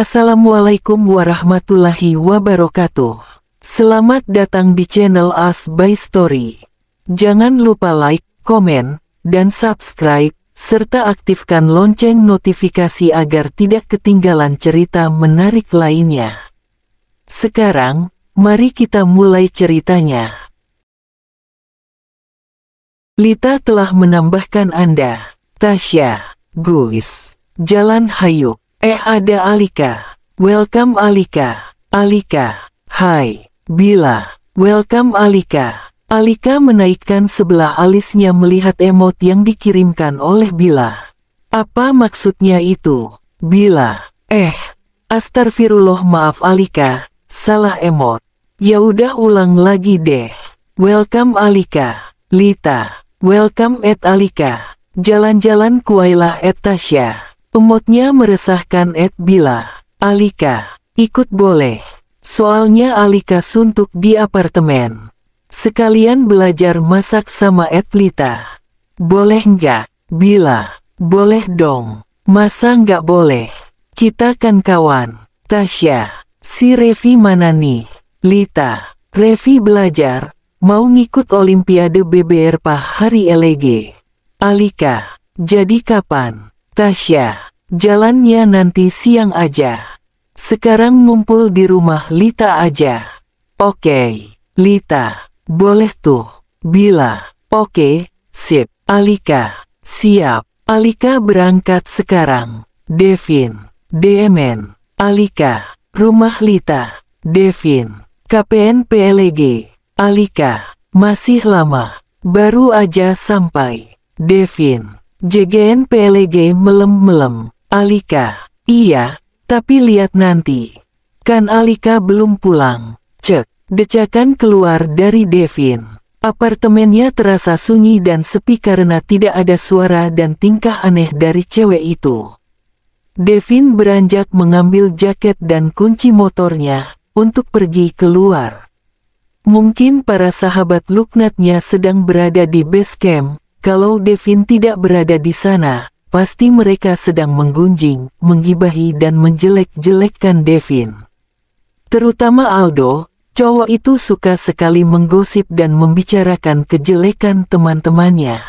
Assalamualaikum warahmatullahi wabarakatuh. Selamat datang di channel As by Story. Jangan lupa like, komen, dan subscribe, serta aktifkan lonceng notifikasi agar tidak ketinggalan cerita menarik lainnya. Sekarang, mari kita mulai ceritanya. Lita telah menambahkan Anda, Tasya, guys, jalan hayuk. Ada Alika. Welcome Alika. Alika. Hai. Bila. Welcome Alika. Alika menaikkan sebelah alisnya melihat emot yang dikirimkan oleh Bila. Apa maksudnya itu? Bila. Astagfirullah, maaf Alika. Salah emot. Ya udah ulang lagi deh. Welcome Alika. Lita. Welcome Alika. Jalan-jalan kuailah Tasya. Emotnya meresahkan Bila. Alika, ikut boleh. Soalnya Alika suntuk di apartemen. Sekalian belajar masak sama Lita. Boleh nggak? Bila, boleh dong. Masa nggak boleh? Kita kan kawan. Tasya, si Revi mana nih? Lita, Revi belajar. Mau ngikut Olimpiade BBR hari LG. Alika, jadi kapan? Tasya, jalannya nanti siang aja. Sekarang ngumpul di rumah Lita aja. Oke, Lita, boleh tuh. Bila, oke, sip. Alika, siap. Alika berangkat sekarang. Devin, DMN. Alika, rumah Lita. Devin, KPN PLG. Alika, masih lama. Baru aja sampai. Devin, JGN PLG melem-melem. Alika, iya, tapi lihat nanti. Kan Alika belum pulang. Cek, decakan keluar dari Devin. Apartemennya terasa sunyi dan sepi karena tidak ada suara dan tingkah aneh dari cewek itu. Devin beranjak mengambil jaket dan kunci motornya untuk pergi keluar. Mungkin para sahabat Luknatnya sedang berada di base camp. Kalau Devin tidak berada di sana, pasti mereka sedang menggunjing, menggibahi dan menjelek-jelekkan Devin. Terutama Aldo, cowok itu suka sekali menggosip dan membicarakan kejelekan teman-temannya.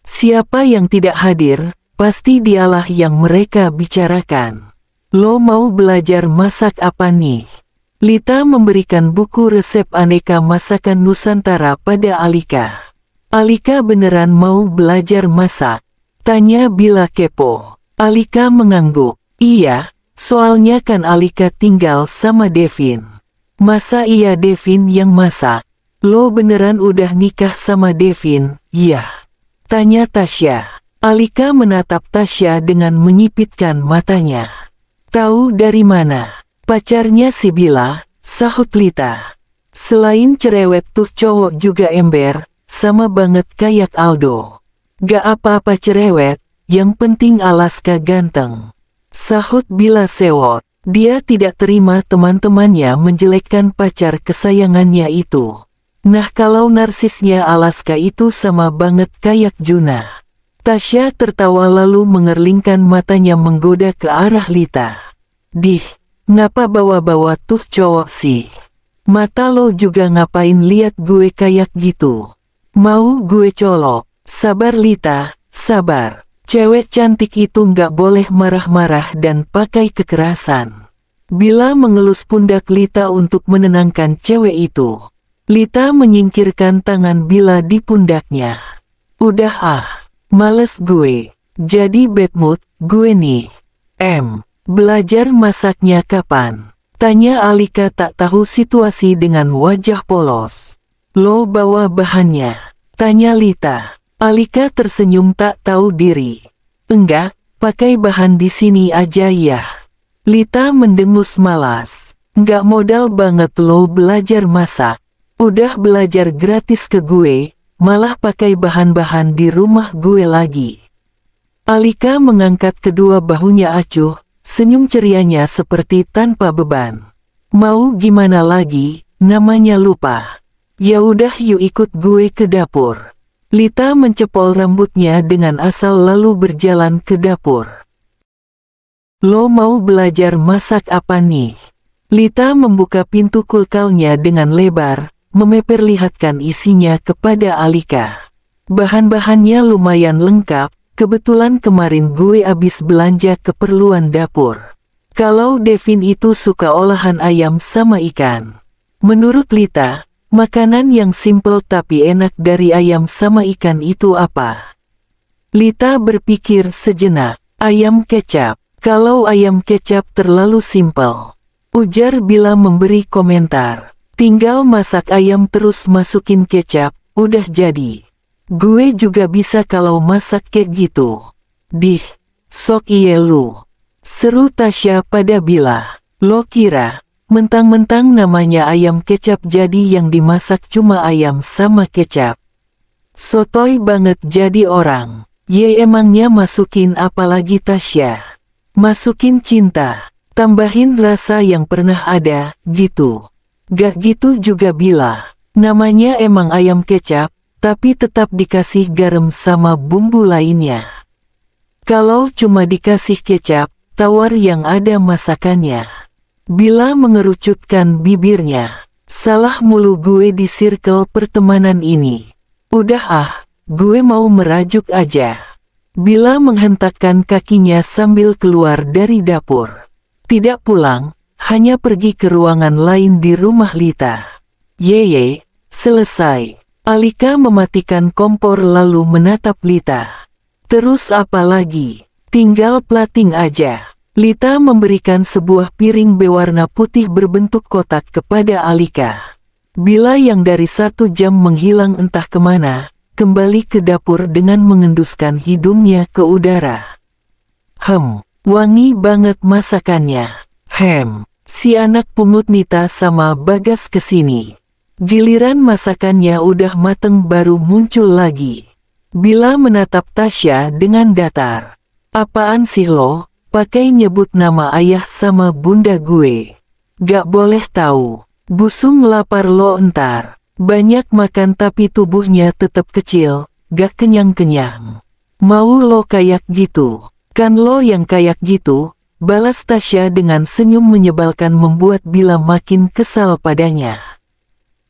Siapa yang tidak hadir, pasti dialah yang mereka bicarakan. Lo mau belajar masak apa nih? Lita memberikan buku resep aneka masakan Nusantara pada Alika. Alika beneran mau belajar masak? Tanya Bila kepo. Alika mengangguk. Iya, soalnya kan Alika tinggal sama Devin. Masa iya Devin yang masak? Lo beneran udah nikah sama Devin? Iya. Tanya Tasya. Alika menatap Tasya dengan menyipitkan matanya. Tahu dari mana? Pacarnya si Bila, sahut Lita. Selain cerewet tuh cowok juga ember. Sama banget kayak Aldo. Gak apa-apa cerewet, yang penting Alaska ganteng. Sahut Bila sewot. Dia tidak terima teman-temannya menjelekkan pacar kesayangannya itu. Nah kalau narsisnya Alaska itu sama banget kayak Juna. Tasya tertawa lalu mengerlingkan matanya menggoda ke arah Lita. Dih, ngapa bawa-bawa tuh cowok sih? Mata lo juga ngapain lihat gue kayak gitu? Mau gue colok. Sabar Lita, sabar. Cewek cantik itu nggak boleh marah-marah dan pakai kekerasan. Bila mengelus pundak Lita untuk menenangkan cewek itu. Lita menyingkirkan tangan Bila di pundaknya. Udah males gue. Jadi bad mood gue nih. Belajar masaknya kapan? Tanya Alika tak tahu situasi dengan wajah polos. Lo bawa bahannya? Tanya Lita. Alika tersenyum tak tahu diri. Enggak, pakai bahan di sini aja ya. Lita mendengus malas. Enggak modal banget lo belajar masak. Udah belajar gratis ke gue, malah pakai bahan-bahan di rumah gue lagi. Alika mengangkat kedua bahunya acuh, senyum cerianya seperti tanpa beban. Mau gimana lagi, namanya lupa. Ya udah yuk ikut gue ke dapur. Lita mencepol rambutnya dengan asal lalu berjalan ke dapur. Lo mau belajar masak apa nih? Lita membuka pintu kulkalnya dengan lebar, memperlihatkan isinya kepada Alika. Bahan-bahannya lumayan lengkap, kebetulan kemarin gue abis belanja keperluan dapur. Kalau Devin itu suka olahan ayam sama ikan. Menurut Lita, makanan yang simple tapi enak dari ayam sama ikan itu apa? Lita berpikir sejenak, ayam kecap. Kalau ayam kecap terlalu simpel, ujar Bila memberi komentar. Tinggal masak ayam terus masukin kecap, udah jadi. Gue juga bisa kalau masak kayak gitu. Dih, sok iye lu. Seru Tasya pada Bila. Lo kira, mentang-mentang namanya ayam kecap jadi yang dimasak cuma ayam sama kecap. Sotoy banget jadi orang. Ye emangnya masukin apa lagi Tasya? Masukin cinta, tambahin rasa yang pernah ada, gitu. Gak gitu juga Bila. Namanya emang ayam kecap, tapi tetap dikasih garam sama bumbu lainnya. Kalau cuma dikasih kecap, tawar yang ada masakannya. Bila mengerucutkan bibirnya. Salah mulu gue di circle pertemanan ini. Udah gue mau merajuk aja. Bila menghentakkan kakinya sambil keluar dari dapur. Tidak pulang, hanya pergi ke ruangan lain di rumah Lita. Yeye, selesai. Alika mematikan kompor lalu menatap Lita. Terus apa lagi? Tinggal plating aja. Lita memberikan sebuah piring berwarna putih berbentuk kotak kepada Alika. Bila yang dari 1 jam menghilang entah kemana, kembali ke dapur dengan mengenduskan hidungnya ke udara. Wangi banget masakannya. Si anak pungut Nita sama Bagas kesini. Giliran masakannya udah mateng baru muncul lagi. Bila menatap Tasya dengan datar. Apaan sih lo, pakai nyebut nama ayah sama bunda gue? Gak boleh tahu. Busung lapar lo entar. Banyak makan tapi tubuhnya tetap kecil, gak kenyang-kenyang. Mau lo kayak gitu? Kan lo yang kayak gitu, balas Tasya dengan senyum menyebalkan membuat Bila makin kesal padanya.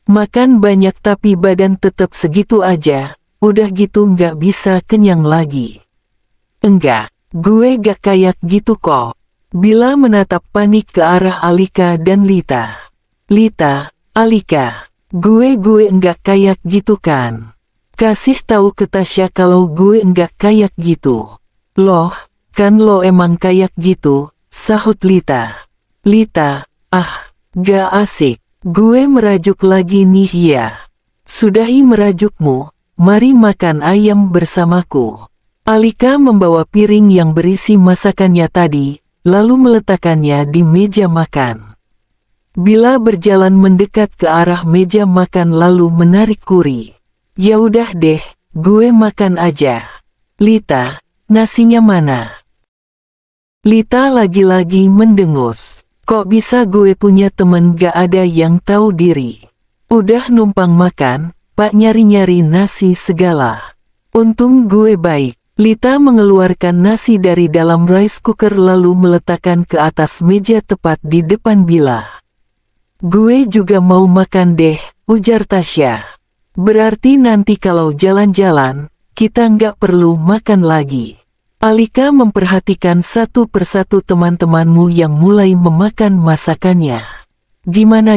Makan banyak tapi badan tetap segitu aja, udah gitu gak bisa kenyang lagi. Enggak, gue gak kayak gitu kok. Bila menatap panik ke arah Alika dan Lita. Lita, Alika. Gue enggak kayak gitu kan. Kasih tahu ke Tasya kalau gue enggak kayak gitu. Loh, kan lo emang kayak gitu, sahut Lita. Lita, gak asik. Gue merajuk lagi nih ya. Sudahi merajukmu, mari makan ayam bersamaku. Alika membawa piring yang berisi masakannya tadi, lalu meletakkannya di meja makan. Bila berjalan mendekat ke arah meja makan lalu menarik kuri. Ya udah deh, gue makan aja. Lita, nasinya mana? Lita lagi-lagi mendengus. Kok bisa gue punya temen gak ada yang tahu diri? Udah numpang makan, pak nyari-nyari nasi segala. Untung gue baik. Lita mengeluarkan nasi dari dalam rice cooker lalu meletakkan ke atas meja tepat di depan Bila. Gue juga mau makan deh, ujar Tasya. Berarti nanti kalau jalan-jalan, kita nggak perlu makan lagi. Alika memperhatikan satu persatu teman-temanmu yang mulai memakan masakannya. Gimana?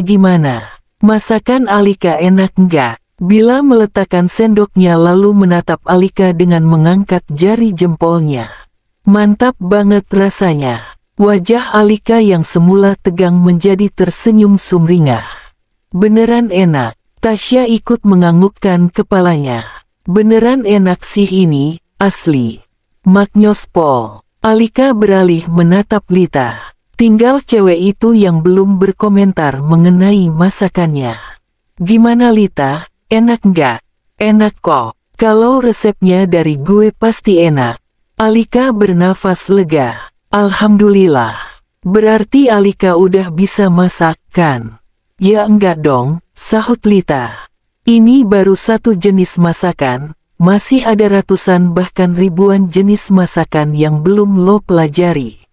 Masakan Alika enak nggak? Bila meletakkan sendoknya lalu menatap Alika dengan mengangkat jari jempolnya. Mantap banget rasanya. Wajah Alika yang semula tegang menjadi tersenyum sumringah. Beneran enak. Tasya ikut menganggukkan kepalanya. Beneran enak sih ini, asli. Maknyospol. Alika beralih menatap Lita. Tinggal cewek itu yang belum berkomentar mengenai masakannya. Gimana Lita, enak nggak? Enak kok. Kalau resepnya dari gue pasti enak. Alika bernafas lega. Alhamdulillah. Berarti Alika udah bisa masak, kan? Ya enggak dong, sahut Lita. Ini baru satu jenis masakan, masih ada ratusan bahkan ribuan jenis masakan yang belum lo pelajari.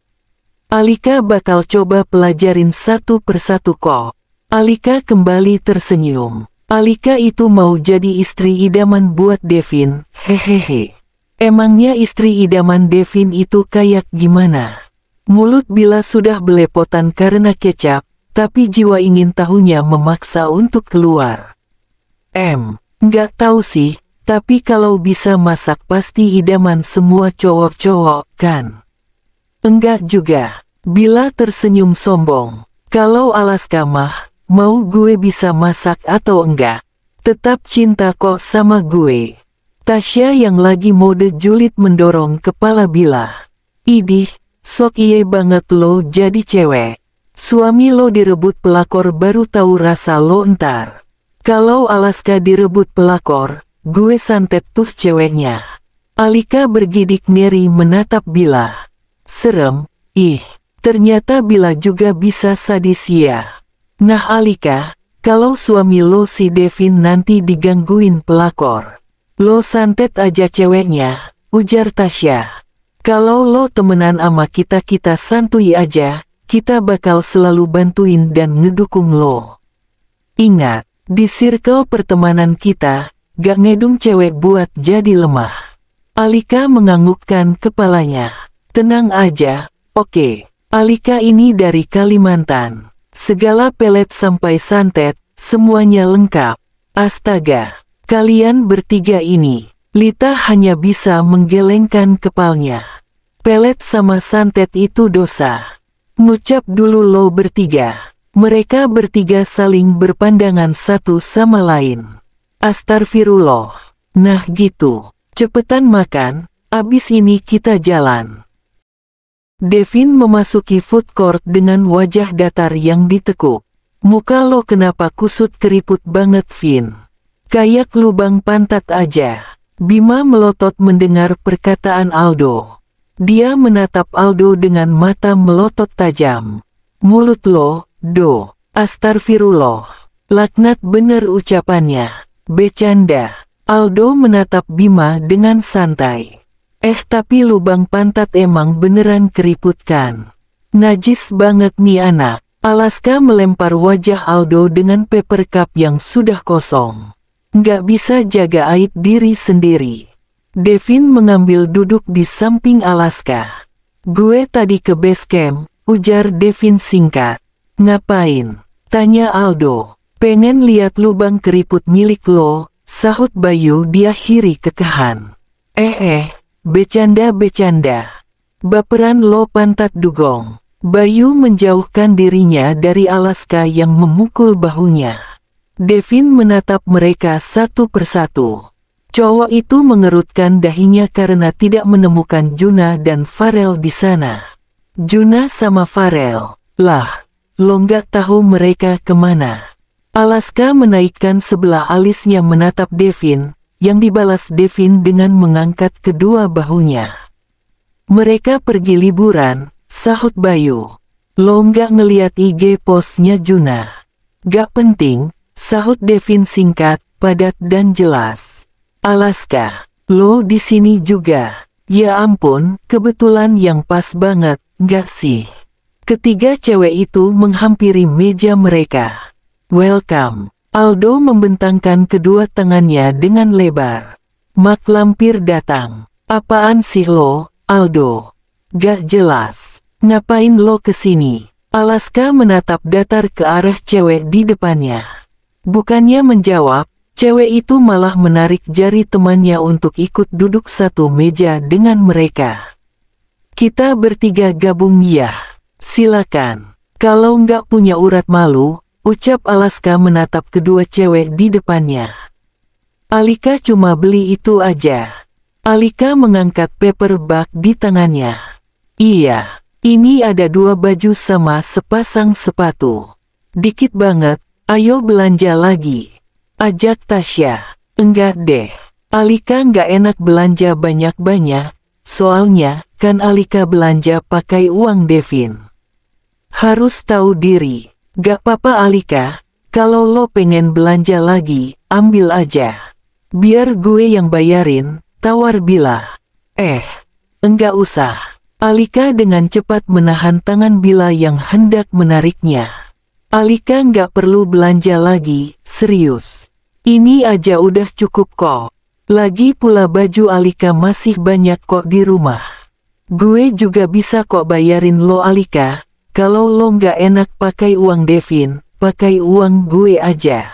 Alika bakal coba pelajarin satu persatu kok. Alika kembali tersenyum. Alika itu mau jadi istri idaman buat Devin, hehehe. Emangnya istri idaman Devin itu kayak gimana? Mulut Bila sudah belepotan karena kecap, tapi jiwa ingin tahunya memaksa untuk keluar. Nggak tahu sih, tapi kalau bisa masak pasti idaman semua cowok-cowok, kan? Enggak juga. Bila tersenyum sombong. Kalau Alaska mah, mau gue bisa masak atau enggak, tetap cinta kok sama gue. Tasya yang lagi mode julid mendorong kepala Bila. Idih, sok iye banget lo jadi cewek. Suami lo direbut pelakor baru tahu rasa lo entar. Kalau Alaska direbut pelakor, gue santet tuh ceweknya. Alika bergidik ngeri menatap Bila. Serem, ternyata Bila juga bisa sadis ya. Nah Alika, kalau suami lo si Devin nanti digangguin pelakor, lo santet aja ceweknya, ujar Tasya. Kalau lo temenan ama kita santuy aja, kita bakal selalu bantuin dan ngedukung lo. Ingat, di circle pertemanan kita, gak ngedung cewek buat jadi lemah. Alika menganggukkan kepalanya. Tenang aja, oke. Alika ini dari Kalimantan. Segala pelet sampai santet, semuanya lengkap. Astaga, kalian bertiga ini. Lita hanya bisa menggelengkan kepalanya. Pelet sama santet itu dosa. Ngucap dulu lo bertiga. Mereka bertiga saling berpandangan satu sama lain. Astagfirullah. Nah gitu. Cepetan makan, abis ini kita jalan. Devin memasuki food court dengan wajah datar yang ditekuk. Muka lo kenapa kusut keriput banget, Vin? Kayak lubang pantat aja. Bima melotot mendengar perkataan Aldo. Dia menatap Aldo dengan mata melotot tajam. Mulut lo, astagfirullah. Laknat bener ucapannya. Becanda. Aldo menatap Bima dengan santai. Tapi lubang pantat emang beneran keriput kan? Najis banget nih anak. Alaska melempar wajah Aldo dengan paper cup yang sudah kosong. Nggak bisa jaga aib diri sendiri. Devin mengambil duduk di samping Alaska. Gue tadi ke base camp, ujar Devin singkat. Ngapain? Tanya Aldo. Pengen lihat lubang keriput milik lo, sahut Bayu diakhiri kekahan. Becanda. Baperan lo pantat dugong. Bayu menjauhkan dirinya dari Alaska yang memukul bahunya. Devin menatap mereka satu persatu. Cowok itu mengerutkan dahinya karena tidak menemukan Juna dan Farel di sana. Juna sama Farel, lah, lo nggak tahu mereka kemana? Alaska menaikkan sebelah alisnya menatap Devin, yang dibalas Devin dengan mengangkat kedua bahunya. Mereka pergi liburan, sahut Bayu. Lo nggak ngeliat IG postnya Juna? Gak penting, sahut Devin singkat, padat dan jelas. Alaska, lo di sini juga? Ya ampun, kebetulan yang pas banget, nggak sih? Ketiga cewek itu menghampiri meja mereka. Welcome. Aldo membentangkan kedua tangannya dengan lebar. Mak Lampir datang. Apaan sih lo, Aldo? Gak jelas. Ngapain lo kesini? Alaska menatap datar ke arah cewek di depannya. Bukannya menjawab, cewek itu malah menarik jari temannya untuk ikut duduk satu meja dengan mereka. Kita bertiga gabung ya. Silakan. Kalau nggak punya urat malu, ucap Alaska menatap kedua cewek di depannya. Alika cuma beli itu aja. Alika mengangkat paper bag di tangannya. Iya, ini ada 2 baju sama sepasang sepatu. Dikit banget, ayo belanja lagi. Ajak Tasya. Enggak deh. Alika nggak enak belanja banyak-banyak, soalnya kan Alika belanja pakai uang Devin. Harus tahu diri. Gak apa-apa Alika, kalau lo pengen belanja lagi, ambil aja. Biar gue yang bayarin, tawar Bila. Enggak usah. Alika dengan cepat menahan tangan Bila yang hendak menariknya. Alika nggak perlu belanja lagi, serius. Ini aja udah cukup kok. Lagi pula baju Alika masih banyak kok di rumah. Gue juga bisa kok bayarin lo Alika. Kalau lo nggak enak pakai uang Devin, pakai uang gue aja.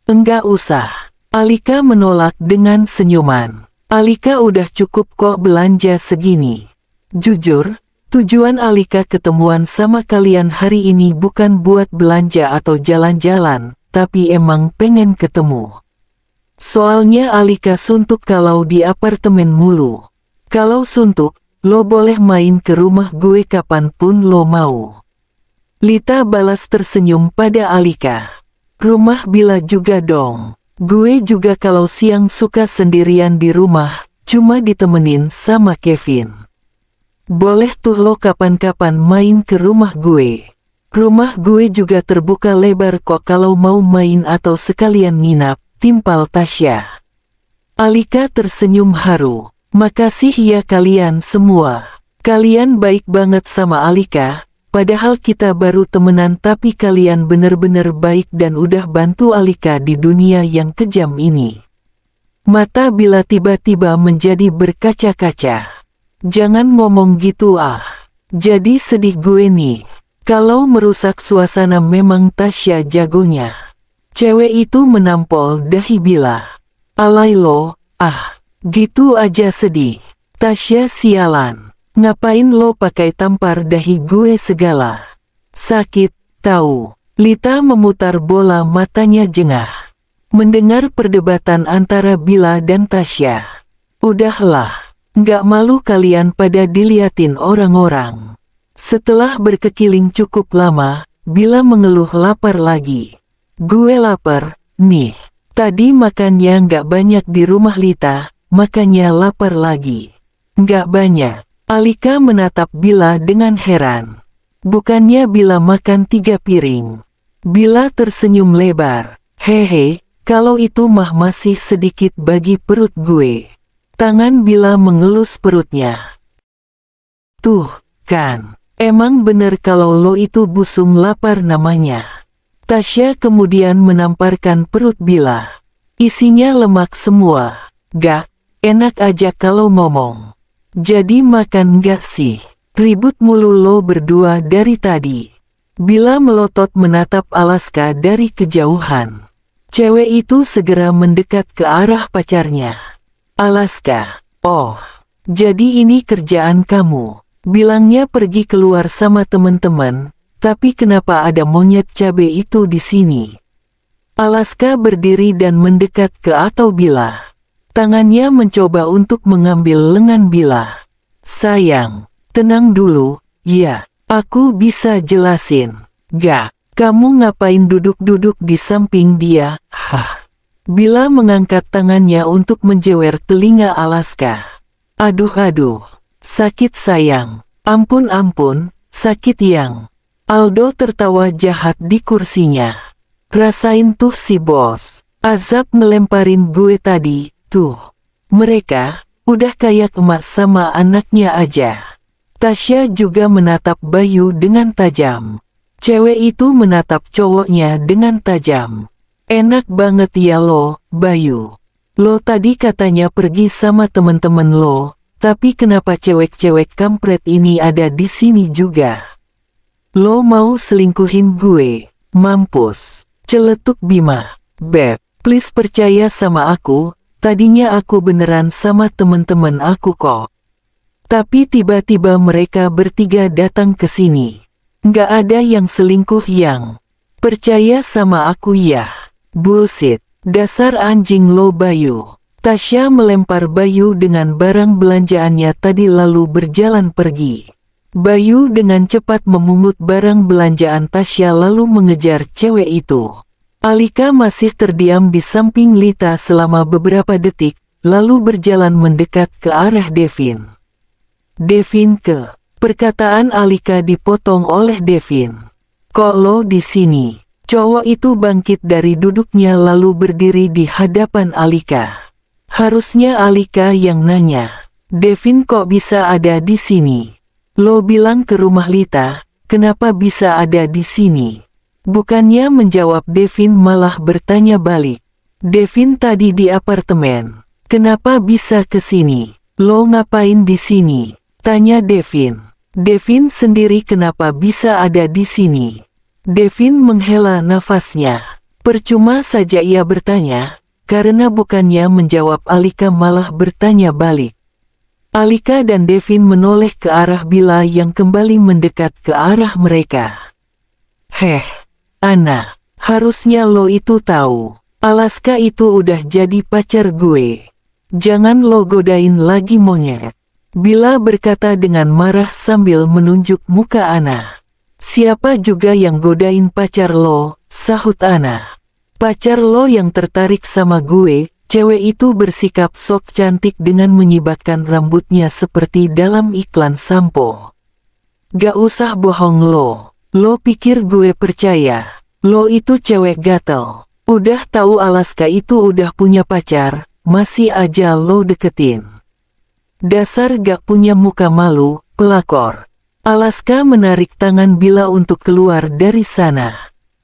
Enggak usah. Alika menolak dengan senyuman. Alika udah cukup kok belanja segini. Jujur, tujuan Alika ketemuan sama kalian hari ini bukan buat belanja atau jalan-jalan, tapi emang pengen ketemu. Soalnya Alika suntuk kalau di apartemen mulu. Kalau suntuk, lo boleh main ke rumah gue kapanpun lo mau. Lita balas tersenyum pada Alika. Rumah Bila juga dong. Gue juga kalau siang suka sendirian di rumah, cuma ditemenin sama Kevin. Boleh tuh lo kapan-kapan main ke rumah gue. Rumah gue juga terbuka lebar kok kalau mau main atau sekalian nginap, timpal Tasya. Alika tersenyum haru. Makasih ya kalian semua. Kalian baik banget sama Alika, padahal kita baru temenan tapi kalian bener-bener baik dan udah bantu Alika di dunia yang kejam ini. Mata Bila tiba-tiba menjadi berkaca-kaca. Jangan ngomong gitu ah. Jadi sedih gue nih. Kalau merusak suasana memang Tasya jagonya. Cewek itu menampol dahi Bila. Alay lo, ah, gitu aja sedih. Tasya sialan. Ngapain lo pakai tampar dahi gue segala? Sakit, tahu. Lita memutar bola matanya jengah. Mendengar perdebatan antara Bila dan Tasya. Udahlah, nggak malu kalian pada diliatin orang-orang. Setelah berkeliling cukup lama, Bila mengeluh lapar lagi. Gue lapar, nih. Tadi makannya nggak banyak di rumah Lita, makanya lapar lagi. Nggak banyak. Alika menatap Bila dengan heran. Bukannya Bila makan 3 piring. Bila tersenyum lebar. Hehe, kalau itu mah masih sedikit bagi perut gue. Tangan Bila mengelus perutnya. Tuh, kan. Emang bener kalau lo itu busung lapar namanya. Tasya kemudian menamparkan perut Bila. Isinya lemak semua. Gak, enak aja kalau ngomong. Jadi makan gak sih? Ribut mulu lo berdua dari tadi. Bila melotot menatap Alaska dari kejauhan. Cewek itu segera mendekat ke arah pacarnya. Alaska, oh, jadi ini kerjaan kamu. Bilangnya pergi keluar sama temen-temen, tapi kenapa ada monyet cabe itu di sini? Alaska berdiri dan mendekat ke atau Bila. Tangannya mencoba untuk mengambil lengan Bila. Sayang, tenang dulu, ya, aku bisa jelasin. Gak, kamu ngapain duduk-duduk di samping dia, hah? Bila mengangkat tangannya untuk menjewer telinga Alaska. Aduh. Sakit sayang, ampun, sakit yang. Aldo tertawa jahat di kursinya. Rasain tuh si bos, azab ngelemparin gue tadi, tuh. Mereka, udah kayak emak sama anaknya aja. Tasya juga menatap Bayu dengan tajam. Cewek itu menatap cowoknya dengan tajam. Enak banget ya lo, Bayu. Lo tadi katanya pergi sama temen-temen lo. Tapi kenapa cewek-cewek kampret ini ada di sini juga? Lo mau selingkuhin gue? Mampus. Celetuk Bima. Beb, please percaya sama aku, tadinya aku beneran sama temen-temen aku kok. Tapi tiba-tiba mereka bertiga datang ke sini. Nggak ada yang selingkuh yang. Percaya sama aku ya. Bullshit. Dasar anjing lo Bayu. Tasya melempar Bayu dengan barang belanjaannya tadi lalu berjalan pergi. Bayu dengan cepat memungut barang belanjaan Tasya lalu mengejar cewek itu. Alika masih terdiam di samping Lita selama beberapa detik, lalu berjalan mendekat ke arah Devin. Devin ke. Perkataan Alika dipotong oleh Devin. Kok lo di sini? Cowok itu bangkit dari duduknya lalu berdiri di hadapan Alika. Harusnya Alika yang nanya. Devin kok bisa ada di sini? Lo bilang ke rumah Lita, kenapa bisa ada di sini? Bukannya menjawab Devin malah bertanya balik. Devin tadi di apartemen. Kenapa bisa ke sini? Lo ngapain di sini? Tanya Devin. Devin sendiri kenapa bisa ada di sini? Devin menghela nafasnya. Percuma saja ia bertanya, karena bukannya menjawab Alika malah bertanya balik. Alika dan Devin menoleh ke arah Bila yang kembali mendekat ke arah mereka. Heh, Ana, harusnya lo itu tahu. Alaska itu udah jadi pacar gue. Jangan lo godain lagi monyet. Bila berkata dengan marah sambil menunjuk muka Ana. Siapa juga yang godain pacar lo, sahut Ana. Pacar lo yang tertarik sama gue. Cewek itu bersikap sok cantik dengan menyibatkan rambutnya seperti dalam iklan sampo. Gak usah bohong lo. Lo pikir gue percaya? Lo itu cewek gatel. Udah tahu Alaska itu udah punya pacar, masih aja lo deketin. Dasar gak punya muka malu, pelakor. Alaska menarik tangan Bila untuk keluar dari sana.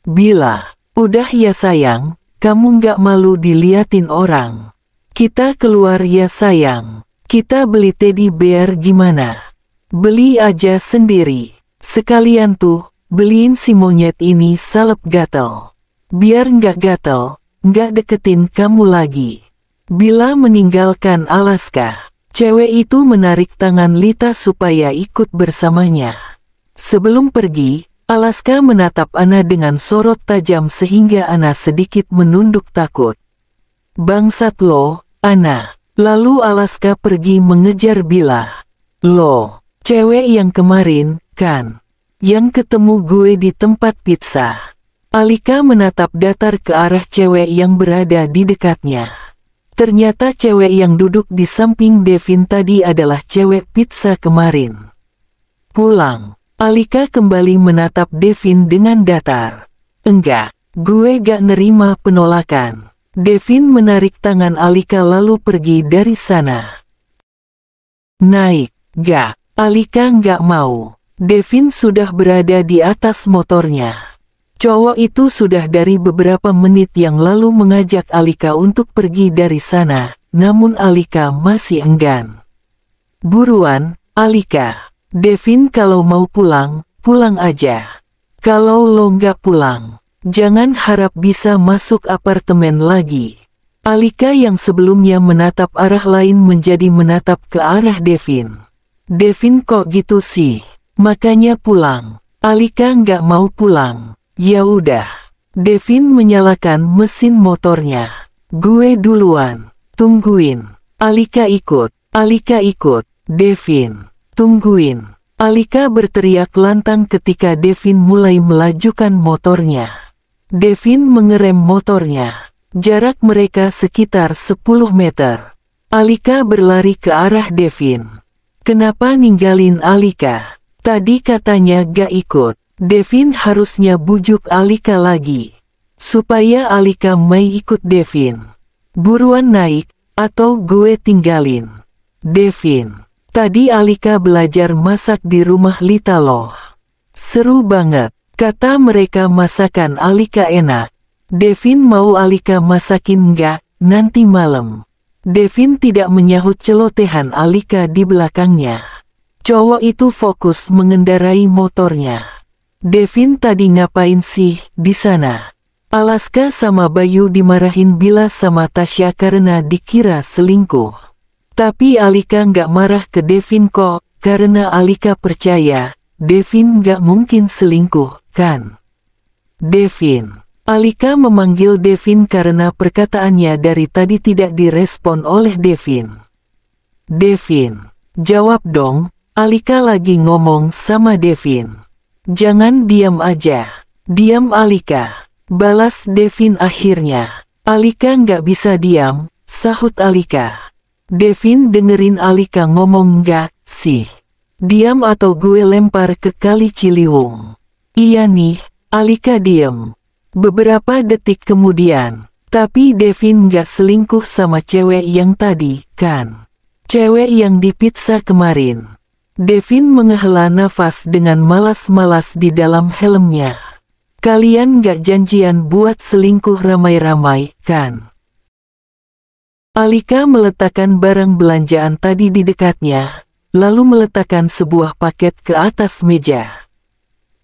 Bila, udah ya sayang. Kamu nggak malu diliatin orang? Kita keluar ya sayang. Kita beli teddy bear gimana? Beli aja sendiri. Sekalian tuh, beliin si monyet ini salep gatel. Biar nggak gatel, nggak deketin kamu lagi. Bila meninggalkan Alaska, cewek itu menarik tangan Lita supaya ikut bersamanya. Sebelum pergi, Alaska menatap Ana dengan sorot tajam sehingga Ana sedikit menunduk takut. Bangsat lo, Ana. Lalu Alaska pergi mengejar Bila. Lo, cewek yang kemarin, kan? Yang ketemu gue di tempat pizza. Alika menatap datar ke arah cewek yang berada di dekatnya. Ternyata cewek yang duduk di samping Devin tadi adalah cewek pizza kemarin. Pulang. Alika kembali menatap Devin dengan datar. Enggak, gue gak nerima penolakan. Devin menarik tangan Alika lalu pergi dari sana. Naik, gak. Alika gak mau. Devin sudah berada di atas motornya. Cowok itu sudah dari beberapa menit yang lalu mengajak Alika untuk pergi dari sana, namun Alika masih enggan. Buruan, Alika. Devin kalau mau pulang, pulang aja. Kalau lo nggak pulang, jangan harap bisa masuk apartemen lagi. Alika yang sebelumnya menatap arah lain menjadi menatap ke arah Devin. Devin kok gitu sih? Makanya pulang. Alika nggak mau pulang. Ya udah. Devin menyalakan mesin motornya. Gue duluan. Tungguin. Alika ikut. Alika ikut. Devin. Tungguin. Alika berteriak lantang ketika Devin mulai melajukan motornya. Devin mengerem motornya. Jarak mereka sekitar 10 meter. Alika berlari ke arah Devin. Kenapa ninggalin Alika? Tadi katanya gak ikut. Devin harusnya bujuk Alika lagi. Supaya Alika mau ikut Devin. Buruan naik, atau gue tinggalin. Devin. Tadi Alika belajar masak di rumah Lita loh. Seru banget. Kata mereka masakan Alika enak. Devin mau Alika masakin nggak, nanti malam. Devin tidak menyahut celotehan Alika di belakangnya. Cowok itu fokus mengendarai motornya. Devin tadi ngapain sih di sana? Alaska sama Bayu dimarahin Bila sama Tasya karena dikira selingkuh. Tapi Alika nggak marah ke Devin kok, karena Alika percaya, Devin nggak mungkin selingkuh, kan? Devin. Alika memanggil Devin karena perkataannya dari tadi tidak direspon oleh Devin. Devin. Jawab dong, Alika lagi ngomong sama Devin. Jangan diam aja. Diam Alika. Balas Devin akhirnya. Alika nggak bisa diam, sahut Alika. Devin dengerin Alika ngomong nggak sih. Diam atau gue lempar ke kali Ciliwung. Iya nih, Alika diem. Beberapa detik kemudian. Tapi Devin nggak selingkuh sama cewek yang tadi, kan? Cewek yang di pizza kemarin. Devin menghela nafas dengan malas-malas di dalam helmnya. Kalian gak janjian buat selingkuh ramai-ramai, kan? Alika meletakkan barang belanjaan tadi di dekatnya, lalu meletakkan sebuah paket ke atas meja.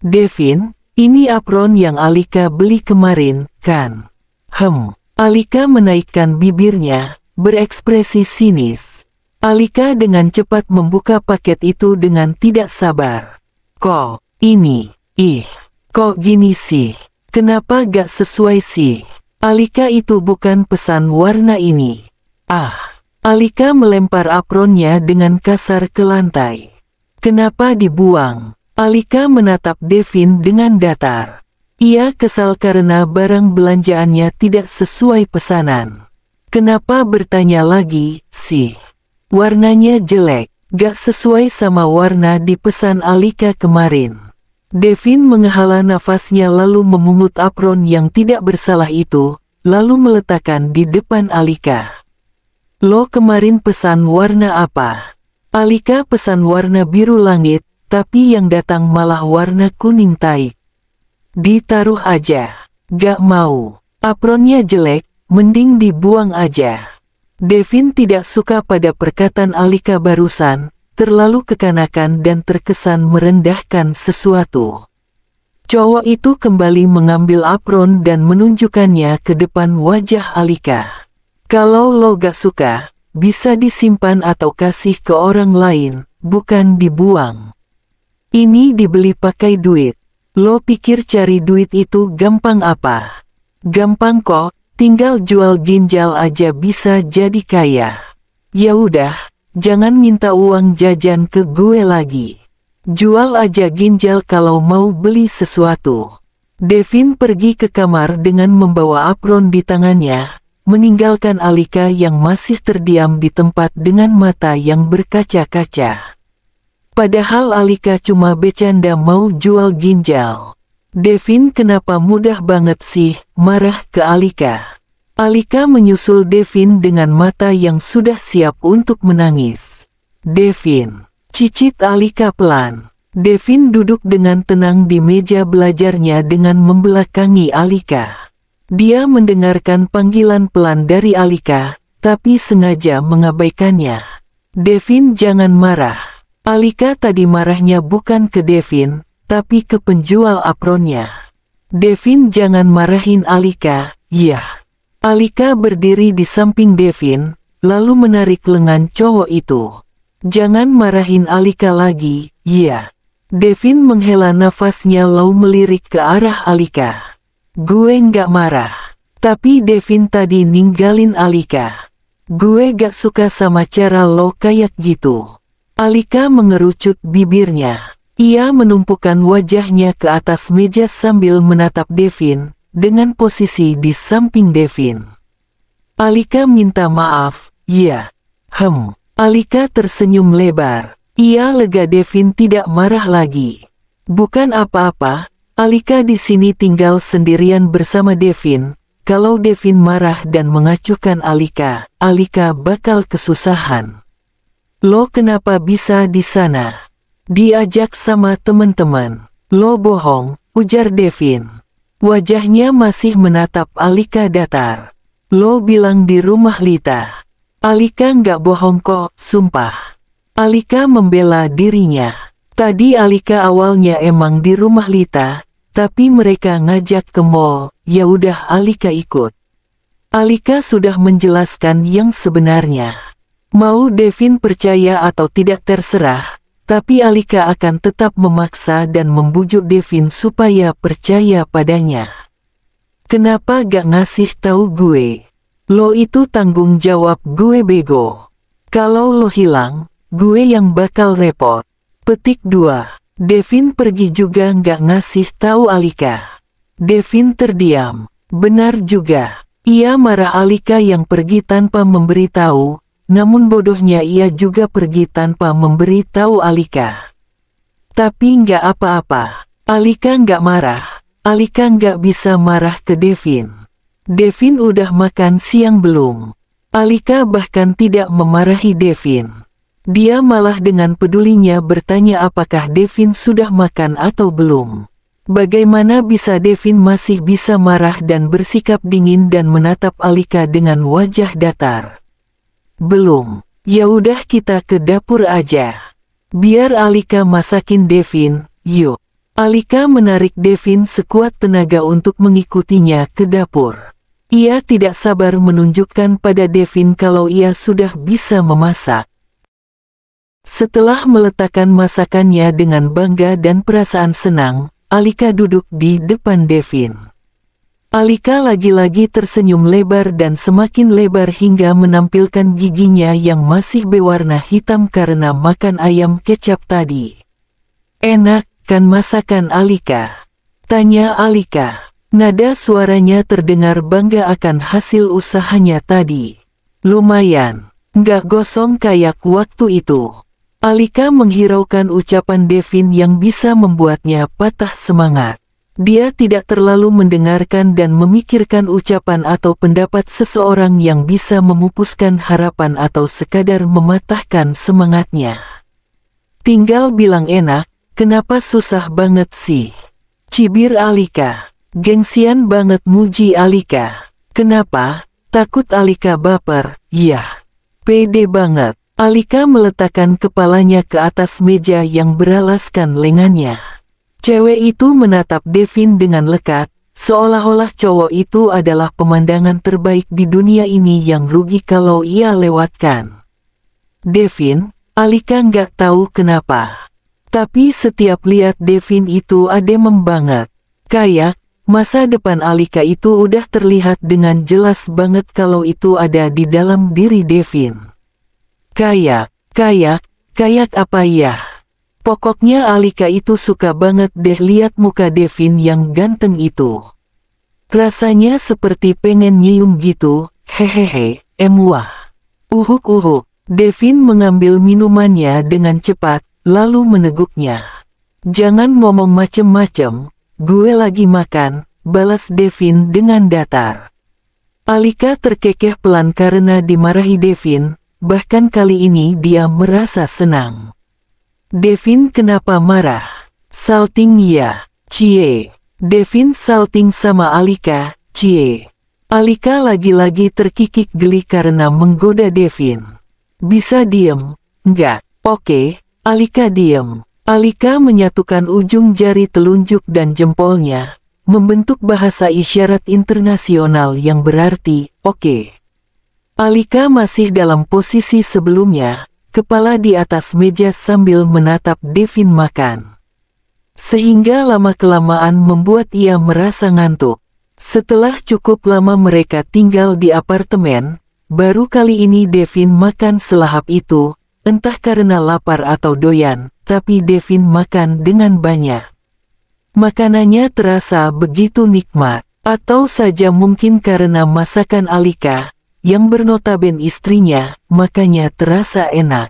Devin, ini apron yang Alika beli kemarin, kan? Alika menaikkan bibirnya, berekspresi sinis. Alika dengan cepat membuka paket itu dengan tidak sabar. Kok, ini, kok gini sih? Kenapa gak sesuai sih? Alika, itu bukan pesan warna ini. Alika melempar apronnya dengan kasar ke lantai. Kenapa dibuang? Alika menatap Devin dengan datar. Ia kesal karena barang belanjaannya tidak sesuai pesanan. Kenapa bertanya lagi, sih? Warnanya jelek, gak sesuai sama warna di pesan Alika kemarin. Devin menghela nafasnya lalu memungut apron yang tidak bersalah itu, lalu meletakkan di depan Alika. Lo kemarin pesan warna apa? Alika pesan warna biru langit, tapi yang datang malah warna kuning taik. Ditaruh aja. Gak mau. Apronnya jelek, mending dibuang aja. Devin tidak suka pada perkataan Alika barusan, terlalu kekanakan dan terkesan merendahkan sesuatu. Cowok itu kembali mengambil apron dan menunjukkannya ke depan wajah Alika. Kalau lo gak suka, bisa disimpan atau kasih ke orang lain, bukan dibuang. Ini dibeli pakai duit. Lo pikir cari duit itu gampang apa? Gampang kok, tinggal jual ginjal aja bisa jadi kaya. Ya udah, jangan minta uang jajan ke gue lagi. Jual aja ginjal kalau mau beli sesuatu. Devin pergi ke kamar dengan membawa apron di tangannya, meninggalkan Alika yang masih terdiam di tempat dengan mata yang berkaca-kaca. Padahal Alika cuma bercanda mau jual ginjal. Devin kenapa mudah banget sih marah ke Alika? Alika menyusul Devin dengan mata yang sudah siap untuk menangis. Devin, cicit Alika pelan. Devin duduk dengan tenang di meja belajarnya dengan membelakangi Alika. Dia mendengarkan panggilan pelan dari Alika, tapi sengaja mengabaikannya. Devin, jangan marah. Alika tadi marahnya bukan ke Devin, tapi ke penjual apronnya. Devin, jangan marahin Alika, ya. Alika berdiri di samping Devin, lalu menarik lengan cowok itu. Jangan marahin Alika lagi, ya. Devin menghela nafasnya lalu melirik ke arah Alika. Gue nggak marah, tapi Devin tadi ninggalin Alika. Gue gak suka sama cara lo kayak gitu. Alika mengerucut bibirnya. Ia menumpukan wajahnya ke atas meja sambil menatap Devin, dengan posisi di samping Devin. Alika minta maaf, ya. Alika tersenyum lebar. Ia lega Devin tidak marah lagi. Bukan apa-apa. Alika di sini tinggal sendirian bersama Devin. Kalau Devin marah dan mengacuhkan Alika, Alika bakal kesusahan. Lo kenapa bisa di sana? Diajak sama teman-teman. Lo bohong, ujar Devin. Wajahnya masih menatap Alika datar. Lo bilang di rumah Lita. Alika nggak bohong kok, sumpah. Alika membela dirinya. Tadi Alika awalnya emang di rumah Lita, tapi mereka ngajak ke mall, ya udah Alika ikut. Alika sudah menjelaskan yang sebenarnya. Mau Devin percaya atau tidak terserah, tapi Alika akan tetap memaksa dan membujuk Devin supaya percaya padanya. Kenapa gak ngasih tahu gue? Lo itu tanggung jawab gue bego. Kalau lo hilang, gue yang bakal repot. Petik 2. Devin pergi juga nggak ngasih tahu Alika. Devin terdiam. Benar juga. Ia marah Alika yang pergi tanpa memberitahu, namun bodohnya ia juga pergi tanpa memberitahu Alika. Tapi nggak apa-apa. Alika nggak marah. Alika nggak bisa marah ke Devin. Devin udah makan siang belum? Alika bahkan tidak memarahi Devin. Dia malah dengan pedulinya bertanya apakah Devin sudah makan atau belum. Bagaimana bisa Devin masih bisa marah dan bersikap dingin dan menatap Alika dengan wajah datar. Belum. Ya udah kita ke dapur aja. Biar Alika masakin Devin, yuk. Alika menarik Devin sekuat tenaga untuk mengikutinya ke dapur. Ia tidak sabar menunjukkan pada Devin kalau ia sudah bisa memasak. Setelah meletakkan masakannya dengan bangga dan perasaan senang, Alika duduk di depan Devin. Alika lagi-lagi tersenyum lebar dan semakin lebar hingga menampilkan giginya yang masih berwarna hitam karena makan ayam kecap tadi. Enak kan masakan Alika? Tanya Alika. Nada suaranya terdengar bangga akan hasil usahanya tadi. Lumayan, nggak gosong kayak waktu itu. Alika menghiraukan ucapan Devin yang bisa membuatnya patah semangat. Dia tidak terlalu mendengarkan dan memikirkan ucapan atau pendapat seseorang yang bisa memupuskan harapan atau sekadar mematahkan semangatnya. Tinggal bilang enak, kenapa susah banget sih? Cibir Alika. Gengsian banget muji Alika. Kenapa? Takut Alika baper? Yah, pede banget. Alika meletakkan kepalanya ke atas meja yang beralaskan lengannya. Cewek itu menatap Devin dengan lekat, seolah-olah cowok itu adalah pemandangan terbaik di dunia ini yang rugi kalau ia lewatkan. Devin, Alika nggak tahu kenapa. Tapi setiap lihat Devin itu adem banget. Kayak, masa depan Alika itu udah terlihat dengan jelas banget kalau itu ada di dalam diri Devin. Kayak apa ya? Pokoknya Alika itu suka banget deh lihat muka Devin yang ganteng itu. Rasanya seperti pengen nyium gitu, hehehe, emuah. Uhuk. Devin mengambil minumannya dengan cepat, lalu meneguknya. Jangan ngomong macem-macem, gue lagi makan, balas Devin dengan datar. Alika terkekeh pelan karena dimarahi Devin. Bahkan kali ini dia merasa senang. Devin kenapa marah? Salting ya, cie. Devin salting sama Alika, cie. Alika lagi-lagi terkikik geli karena menggoda Devin. Bisa diem? Enggak. Oke, Alika diem. Alika menyatukan ujung jari telunjuk dan jempolnya, membentuk bahasa isyarat internasional yang berarti, oke. Alika masih dalam posisi sebelumnya, kepala di atas meja sambil menatap Devin makan. Sehingga lama-kelamaan membuat ia merasa ngantuk. Setelah cukup lama mereka tinggal di apartemen, baru kali ini Devin makan selahap itu, entah karena lapar atau doyan, tapi Devin makan dengan banyak. Makanannya terasa begitu nikmat, atau saja mungkin karena masakan Alika, yang bernotaben istrinya, makanya terasa enak.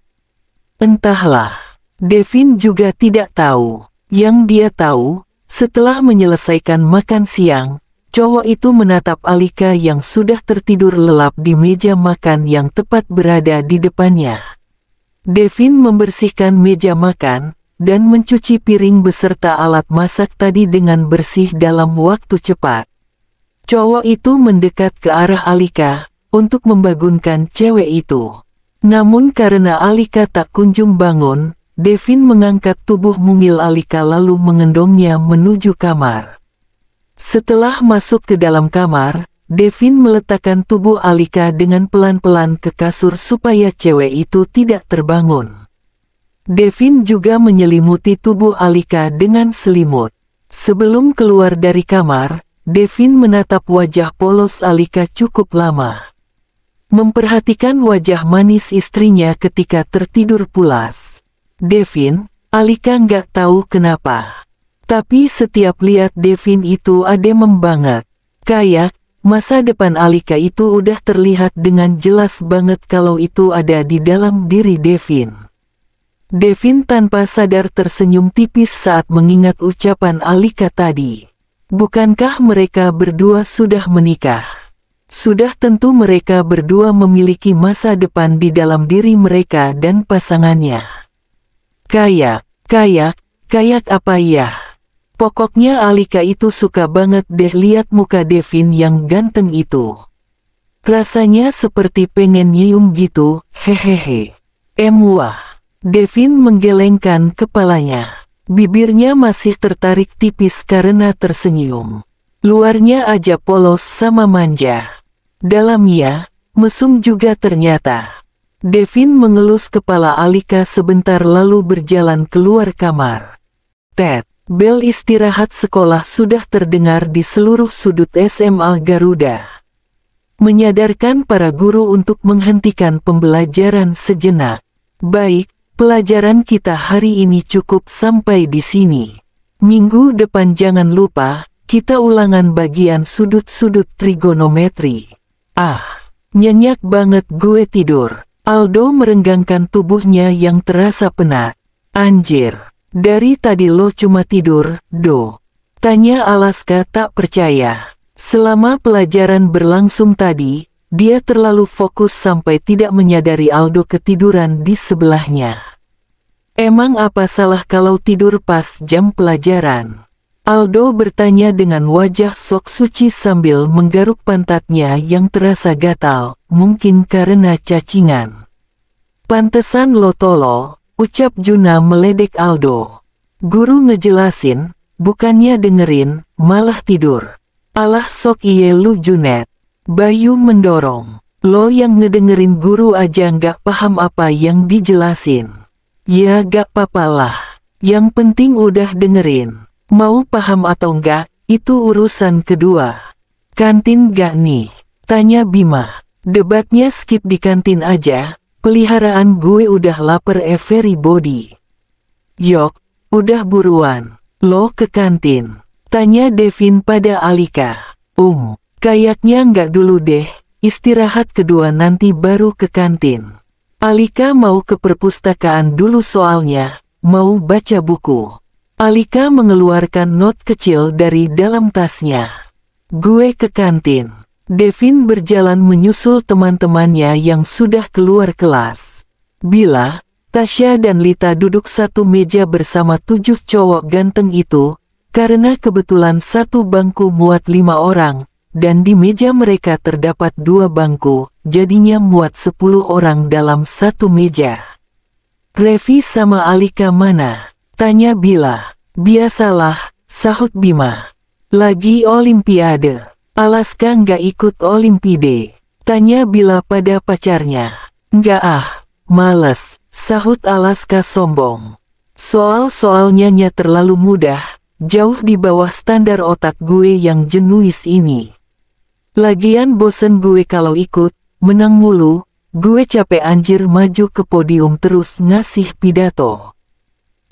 Entahlah, Devin juga tidak tahu. Yang dia tahu, setelah menyelesaikan makan siang, cowok itu menatap Alika yang sudah tertidur lelap di meja makan yang tepat berada di depannya. Devin membersihkan meja makan, dan mencuci piring beserta alat masak tadi dengan bersih dalam waktu cepat. Cowok itu mendekat ke arah Alika, untuk membangunkan cewek itu. Namun karena Alika tak kunjung bangun, Devin mengangkat tubuh mungil Alika lalu mengendongnya menuju kamar. Setelah masuk ke dalam kamar, Devin meletakkan tubuh Alika dengan pelan-pelan ke kasur supaya cewek itu tidak terbangun. Devin juga menyelimuti tubuh Alika dengan selimut. Sebelum keluar dari kamar, Devin menatap wajah polos Alika cukup lama. Memperhatikan wajah manis istrinya ketika tertidur pulas. Devin, Alika nggak tahu kenapa. Tapi setiap lihat Devin itu adem banget. Kayak, masa depan Alika itu udah terlihat dengan jelas banget kalau itu ada di dalam diri Devin. Devin tanpa sadar tersenyum tipis saat mengingat ucapan Alika tadi. Bukankah mereka berdua sudah menikah? Sudah tentu mereka berdua memiliki masa depan di dalam diri mereka dan pasangannya. Kayak apa ya? Pokoknya Alika itu suka banget deh lihat muka Devin yang ganteng itu. Rasanya seperti pengen nyium gitu, hehehe. Wah. Devin menggelengkan kepalanya. Bibirnya masih tertarik tipis karena tersenyum. Luarnya aja polos sama manja. Dalamnya, mesum juga ternyata. Devin mengelus kepala Alika sebentar lalu berjalan keluar kamar. Tet, bel istirahat sekolah sudah terdengar di seluruh sudut SMA Garuda. Menyadarkan para guru untuk menghentikan pembelajaran sejenak. Baik, pelajaran kita hari ini cukup sampai di sini. Minggu depan jangan lupa, kita ulangan bagian sudut-sudut trigonometri. Nyenyak banget gue tidur. Aldo merenggangkan tubuhnya yang terasa penat. Anjir, dari tadi lo cuma tidur, Do? Tanya Alaska tak percaya. Selama pelajaran berlangsung tadi, dia terlalu fokus sampai tidak menyadari Aldo ketiduran di sebelahnya. Emang apa salah kalau tidur pas jam pelajaran? Aldo bertanya dengan wajah sok suci sambil menggaruk pantatnya yang terasa gatal, mungkin karena cacingan. Pantesan lo tolol, ucap Juna meledek Aldo. Guru ngejelasin, bukannya dengerin, malah tidur. Alah sok iye lu Junet. Bayu mendorong. Lo yang ngedengerin guru aja nggak paham apa yang dijelasin. Ya gak papalah. Yang penting udah dengerin. Mau paham atau enggak, itu urusan kedua. Kantin gak nih? Tanya Bima. Debatnya skip di kantin aja, peliharaan gue udah lapar everybody. Yok, udah buruan, lo ke kantin. Tanya Devin pada Alika. Kayaknya nggak dulu deh, istirahat kedua nanti baru ke kantin. Alika mau ke perpustakaan dulu soalnya, mau baca buku. Alika mengeluarkan not kecil dari dalam tasnya. Gue ke kantin. Devin berjalan menyusul teman-temannya yang sudah keluar kelas. Bila, Tasya dan Lita duduk satu meja bersama 7 cowok ganteng itu, karena kebetulan satu bangku muat 5 orang, dan di meja mereka terdapat 2 bangku, jadinya muat 10 orang dalam satu meja. Revi sama Alika mana? Tanya Bila. Biasalah, sahut Bima. Lagi olimpiade. Alaska nggak ikut olimpiade. Tanya Bila pada pacarnya. Nggak males, sahut Alaska sombong. Soal-soalnya terlalu mudah, jauh di bawah standar otak gue yang jenuis ini. Lagian bosen gue kalau ikut, menang mulu, gue capek anjir maju ke podium terus ngasih pidato.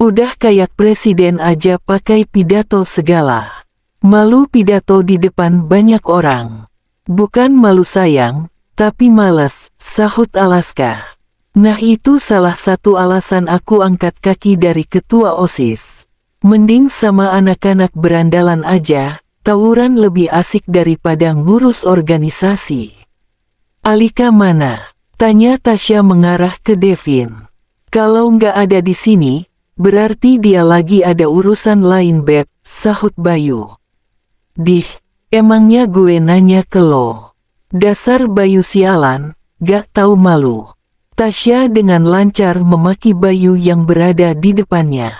Udah kayak presiden aja pakai pidato segala. Malu pidato di depan banyak orang. Bukan malu sayang, tapi males, sahut Alaska. Nah itu salah satu alasan aku angkat kaki dari ketua OSIS. Mending sama anak-anak berandalan aja, tawuran lebih asik daripada ngurus organisasi. Alika mana? Tanya Tasya mengarah ke Devin. Kalau nggak ada di sini, berarti dia lagi ada urusan lain beb, sahut Bayu. Dih, emangnya gue nanya ke lo. Dasar Bayu sialan, gak tahu malu. Tasya dengan lancar memaki Bayu yang berada di depannya.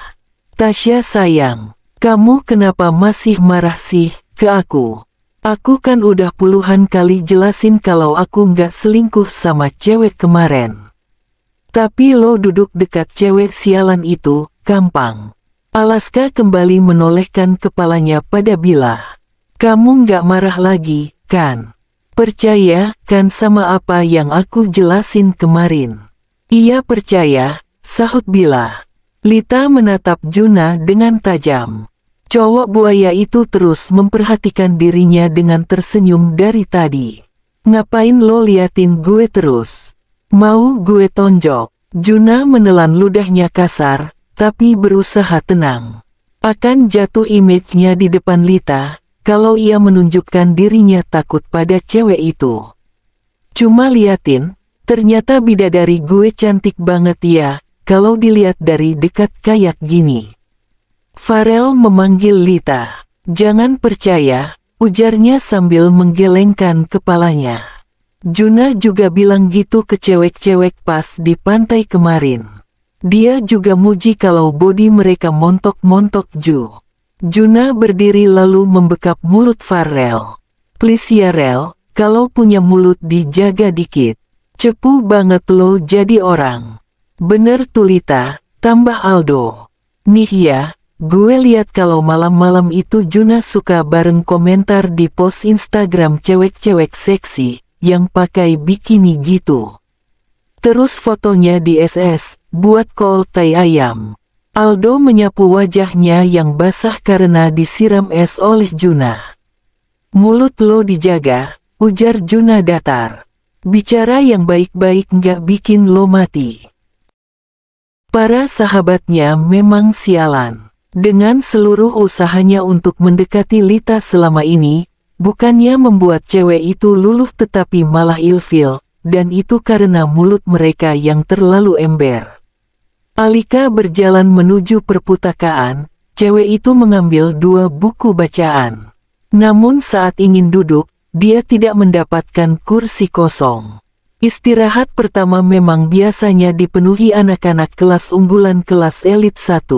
Tasya sayang, kamu kenapa masih marah sih ke aku? Aku kan udah puluhan kali jelasin kalau aku nggak selingkuh sama cewek kemarin. Tapi lo duduk dekat cewek sialan itu, gampang. Alaska kembali menolehkan kepalanya pada Bila. Kamu nggak marah lagi, kan? Percaya, kan sama apa yang aku jelasin kemarin? Iya percaya, sahut Bila. Lita menatap Juna dengan tajam. Cowok buaya itu terus memperhatikan dirinya dengan tersenyum dari tadi. Ngapain lo liatin gue terus? Mau gue tonjok? Juna menelan ludahnya kasar, tapi berusaha tenang. Akan jatuh image-nya di depan Lita, kalau ia menunjukkan dirinya takut pada cewek itu. Cuma liatin, ternyata bidadari gue cantik banget ya, kalau dilihat dari dekat kayak gini. Farel memanggil Lita. Jangan percaya, ujarnya sambil menggelengkan kepalanya. Juna juga bilang gitu ke cewek-cewek pas di pantai kemarin. Dia juga muji kalau bodi mereka montok-montok Ju. Juna berdiri lalu membekap mulut Farel. Please ya Rel, kalau punya mulut dijaga dikit. Cepu banget lo jadi orang. Bener tuh Lita, tambah Aldo. Nih ya, gue lihat kalau malam-malam itu Juna suka bareng komentar di post Instagram cewek-cewek seksi yang pakai bikini gitu. Terus fotonya di SS, buat call tai ayam. Aldo menyapu wajahnya yang basah karena disiram es oleh Juna. Mulut lo dijaga, ujar Juna datar. Bicara yang baik-baik nggak bikin lo mati. Para sahabatnya memang sialan. Dengan seluruh usahanya untuk mendekati Lita selama ini, bukannya membuat cewek itu luluh tetapi malah ilfil, dan itu karena mulut mereka yang terlalu ember. Alika berjalan menuju perpustakaan, cewek itu mengambil 2 buku bacaan. Namun saat ingin duduk, dia tidak mendapatkan kursi kosong. Istirahat pertama memang biasanya dipenuhi anak-anak kelas unggulan kelas elit 1.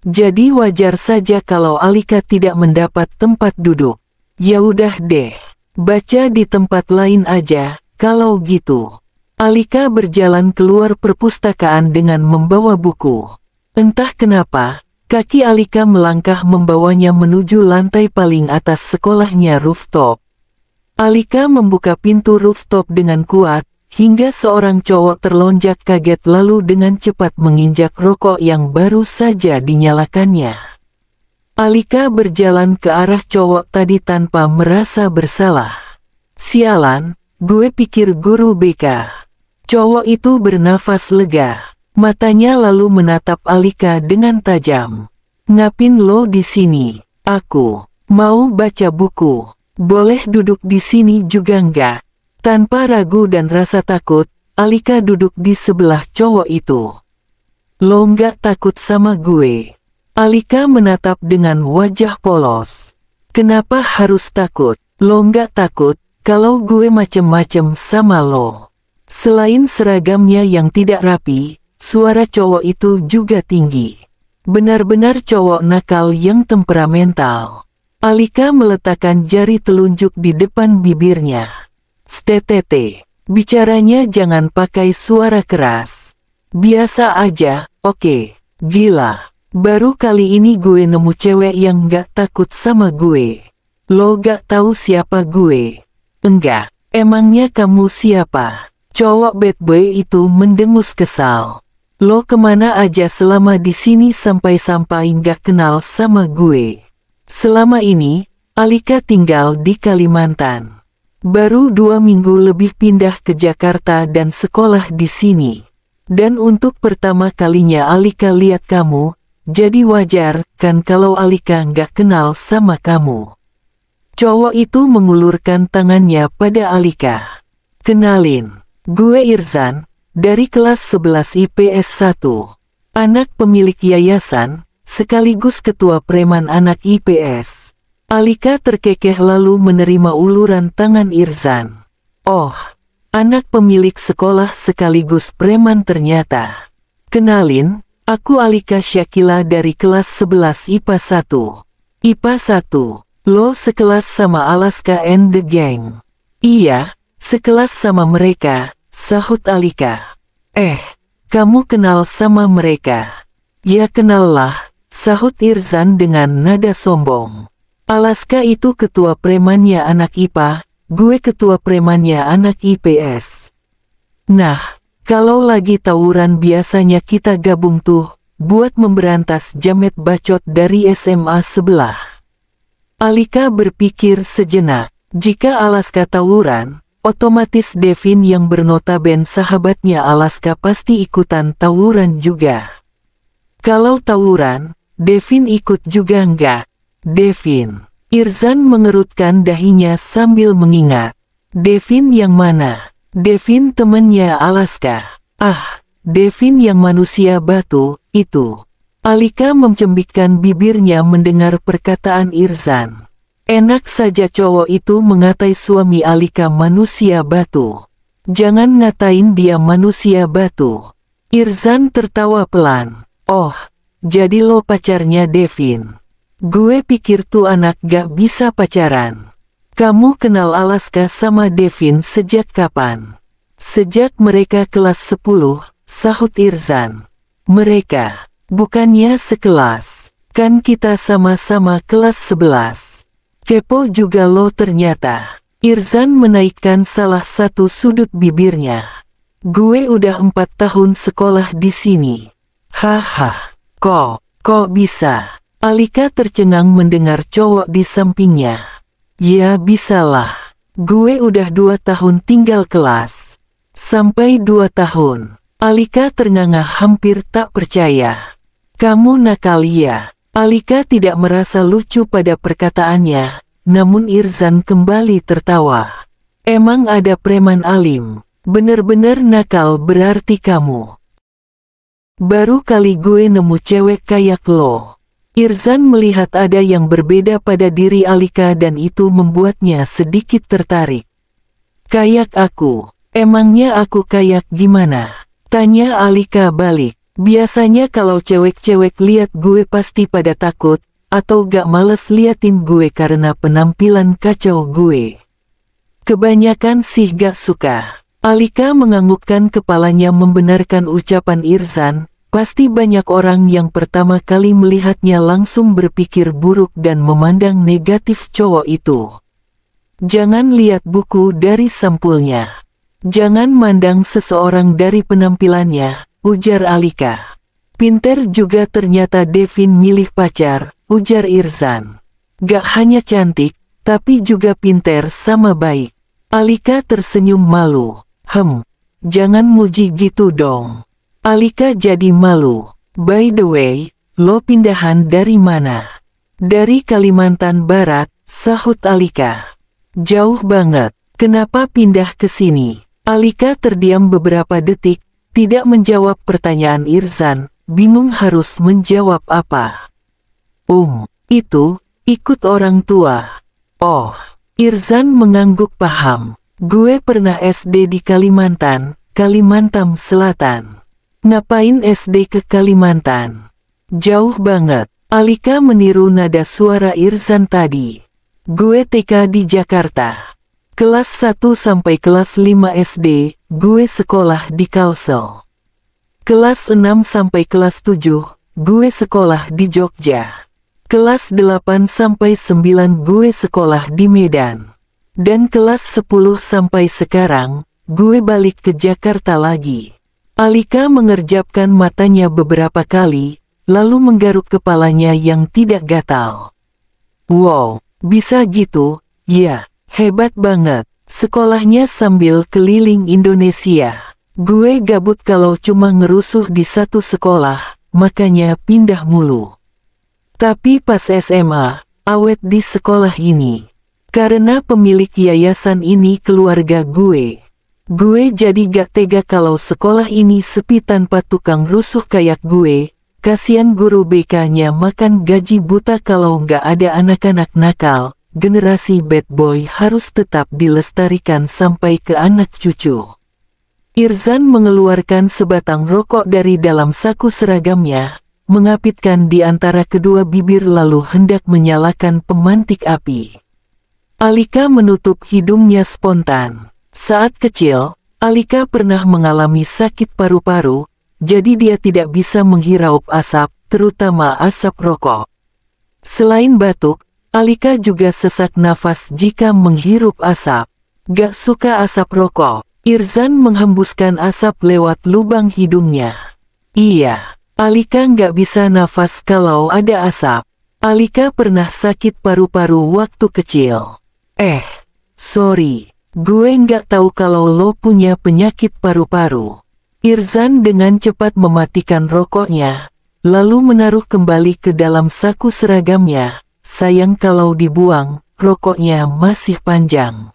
Jadi wajar saja kalau Alika tidak mendapat tempat duduk. Ya udah deh, baca di tempat lain aja, kalau gitu. Alika berjalan keluar perpustakaan dengan membawa buku. Entah kenapa, kaki Alika melangkah membawanya menuju lantai paling atas sekolahnya rooftop. Alika membuka pintu rooftop dengan kuat, hingga seorang cowok terlonjak kaget lalu dengan cepat menginjak rokok yang baru saja dinyalakannya. Alika berjalan ke arah cowok tadi tanpa merasa bersalah. Sialan, gue pikir guru BK. Cowok itu bernafas lega. Matanya lalu menatap Alika dengan tajam. Ngapin lo di sini? Aku mau baca buku. Boleh duduk di sini juga enggak? Tanpa ragu dan rasa takut, Alika duduk di sebelah cowok itu. Lo nggak takut sama gue? Alika menatap dengan wajah polos. Kenapa harus takut? Lo nggak takut kalau gue macem-macem sama lo? Selain seragamnya yang tidak rapi, suara cowok itu juga tinggi. Benar-benar cowok nakal yang temperamental. Alika meletakkan jari telunjuk di depan bibirnya. "Sttt, bicaranya jangan pakai suara keras. Biasa aja, oke? Gila, baru kali ini gue nemu cewek yang gak takut sama gue. Lo gak tahu siapa gue?" "Enggak, emangnya kamu siapa?" Cowok bad boy itu mendengus kesal. "Lo kemana aja selama di sini sampai-sampai gak kenal sama gue?" Selama ini, Alika tinggal di Kalimantan. Baru 2 minggu lebih pindah ke Jakarta dan sekolah di sini. Dan untuk pertama kalinya Alika lihat kamu, jadi wajar kan kalau Alika nggak kenal sama kamu. Cowok itu mengulurkan tangannya pada Alika. "Kenalin, gue Irzan, dari kelas 11 IPS 1. Anak pemilik yayasan, sekaligus ketua preman anak IPS." Alika terkekeh lalu menerima uluran tangan Irzan. "Oh, anak pemilik sekolah sekaligus preman ternyata. Kenalin, aku Alika Syakila dari kelas 11 IPA 1. IPA 1, lo sekelas sama Alaska and the Gang?" "Iya, sekelas sama mereka," sahut Alika. Kamu kenal sama mereka?" "Ya kenal lah," sahut Irzan dengan nada sombong. "Alaska itu ketua premannya anak IPA, gue ketua premannya anak IPS. Nah, kalau lagi tawuran biasanya kita gabung tuh, buat memberantas jamet bacot dari SMA sebelah." Alika berpikir sejenak, jika Alaska tawuran, otomatis Devin yang bernotaben sahabatnya Alaska pasti ikutan tawuran juga. Kalau tawuran, Devin ikut juga enggak? Devin, Irzan mengerutkan dahinya sambil mengingat. Devin yang mana? Devin temannya Alaska. Ah, Devin yang manusia batu, itu. Alika mencembikkan bibirnya mendengar perkataan Irzan. Enak saja cowok itu mengatai suami Alika manusia batu. Jangan ngatain dia manusia batu. Irzan tertawa pelan. Oh, jadi lo pacarnya Devin. Gue pikir tuh anak gak bisa pacaran. Kamu kenal Alaska sama Devin sejak kapan? Sejak mereka kelas 10, sahut Irzan. Mereka, bukannya sekelas. Kan kita sama-sama kelas 11. Kepo juga lo ternyata. Irzan menaikkan salah satu sudut bibirnya. Gue udah 4 tahun sekolah di sini. Haha, kok bisa? Alika tercengang mendengar cowok di sampingnya. Ya bisalah. Gue udah 2 tahun tinggal kelas. Sampai 2 tahun. Alika ternganga hampir tak percaya. Kamu nakal ya? Alika tidak merasa lucu pada perkataannya, namun Irzan kembali tertawa. Emang ada preman alim. Bener-bener nakal berarti kamu. Baru kali gue nemu cewek kayak lo. Irzan melihat ada yang berbeda pada diri Alika dan itu membuatnya sedikit tertarik. Kayak aku, emangnya aku kayak gimana? Tanya Alika balik. Biasanya kalau cewek-cewek lihat gue pasti pada takut, atau gak males liatin gue karena penampilan kacau gue. Kebanyakan sih gak suka. Alika menganggukkan kepalanya membenarkan ucapan Irzan. Pasti banyak orang yang pertama kali melihatnya langsung berpikir buruk dan memandang negatif cowok itu. Jangan lihat buku dari sampulnya. Jangan mandang seseorang dari penampilannya, ujar Alika. Pinter juga ternyata Devin milih pacar, ujar Irzan. Gak hanya cantik, tapi juga pinter sama baik. Alika tersenyum malu. Jangan muji gitu dong. Alika jadi malu. By the way, lo pindahan dari mana? Dari Kalimantan Barat, sahut Alika. Jauh banget. Kenapa pindah ke sini? Alika terdiam beberapa detik, tidak menjawab pertanyaan Irzan, bingung harus menjawab apa. Itu, ikut orang tua. Oh, Irzan mengangguk paham. Gue pernah SD di Kalimantan Selatan. Ngapain SD ke Kalimantan? Jauh banget. Alika meniru nada suara Irzan tadi. Gue TK di Jakarta. Kelas 1 sampai kelas 5 SD, gue sekolah di Kalsel. Kelas 6 sampai kelas 7, gue sekolah di Jogja. Kelas 8 sampai 9 gue sekolah di Medan. Dan kelas 10 sampai sekarang, gue balik ke Jakarta lagi. Alika mengerjapkan matanya beberapa kali, lalu menggaruk kepalanya yang tidak gatal. Wow, bisa gitu, ya, hebat banget. Sekolahnya sambil keliling Indonesia. Gue gabut kalau cuma ngerusuh di satu sekolah, makanya pindah mulu. Tapi pas SMA, awet di sekolah ini. Karena pemilik yayasan ini keluarga gue. Gue jadi gak tega kalau sekolah ini sepi tanpa tukang rusuh kayak gue. Kasian guru BK-nya makan gaji buta kalau gak ada anak-anak nakal. Generasi bad boy harus tetap dilestarikan sampai ke anak cucu. Irzan mengeluarkan sebatang rokok dari dalam saku seragamnya, mengapitkan di antara kedua bibir lalu hendak menyalakan pemantik api. Alika menutup hidungnya spontan. Saat kecil, Alika pernah mengalami sakit paru-paru, jadi dia tidak bisa menghiraup asap, terutama asap rokok. Selain batuk, Alika juga sesak nafas jika menghirup asap. Gak suka asap rokok. Irzan menghembuskan asap lewat lubang hidungnya. Iya, Alika gak bisa nafas kalau ada asap. Alika pernah sakit paru-paru waktu kecil. Sorry. Gue nggak tahu kalau lo punya penyakit paru-paru. Irzan dengan cepat mematikan rokoknya, lalu menaruh kembali ke dalam saku seragamnya, sayang kalau dibuang, rokoknya masih panjang.